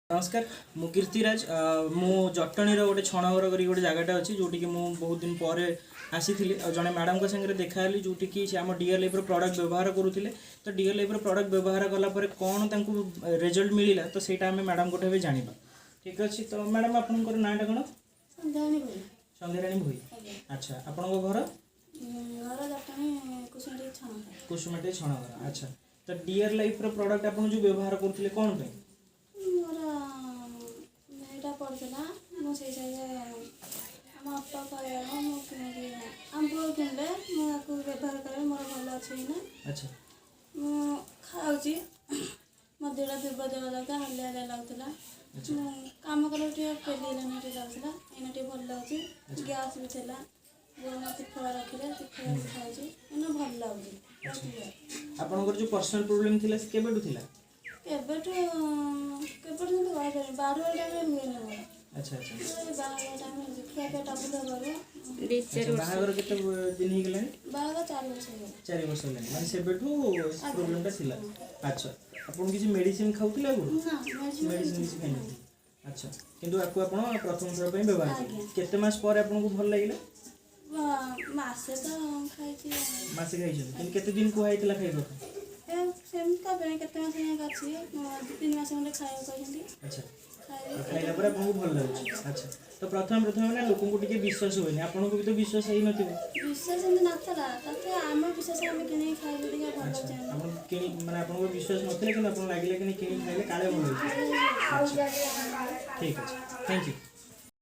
नमस्कार मु कीर्तिराज मु जटणी गोटे छणघर कर गोटे जगटा अच्छी जोटि कि बहुत दिन पर आसी जड़े मैडम को संगे देखाली जोटि कि आम डियर लाइफ प्रॉडक्ट व्यवहार करुले तो डियर लाइफ प्रॉडक्ट व्यवहार कलापर कौन रिजल्ट मिलला तो सहीटा आम मैडम को जाना ठीक अच्छे। तो मैडम आपंकर नाटा कौन? संध्याराणी भोई। अच्छा आपण घर कुसुमाटी छणघर। अच्छा तो डियर लाइफ प्रॉडक्ट आप जो व्यवहार करुले कौन पे पड़ता मुझे आम अपा कह मुझे आम पुआ किनले मुझे व्यवहार करे मोर भल अच्छे ना। अच्छा खाऊँ मो देह दुर्बल लगा हलिया हलिया लगुला कम कला पेली लगुला एना भल लगे गैस भी थी वो तीखा रखिले तीखा खाऊँ भल लगे। आपनकर जो पर्सनल प्रॉब्लम थिला से केबेटु थिला? केबेटु कह 12 टाइम हुए। अच्छा अच्छा अच्छा बाहागर केते दिन ही गेलानी? बाहागर 4 वर्ष हो 4 वर्ष गेलानी माने सेबेठु प्रॉब्लमटा थिला। अच्छा आपन किसी मेडिसिन खाउथिला गो? ना मेडिसिन किसी खाइनी। अच्छा किंतु आपको आपण प्रथम थर पे व्यवहार केले केते मास पर आपन को भल लागिला? मासे तो खाइछि मासे खाइछन किंतु केते दिन को आइतला खाइबो? सेम का बे केते मास ने काछि 2-3 मास में खाइबो कहंती। अच्छा खाइला पर आपन को भल लागै। अच्छा तो प्रथम ना लोक को टिके विश्वास होइनी आपन को भी तो विश्वास हेइ नथिबो? विश्वास ने नथला तते आम विश्वास हम किने खाइबो टिके भल जाय आपन किनि माने आपन को विश्वास नथिले कि आपन लागिले कि किनि खाइले काले भल होई। ठीक है थैंक यू।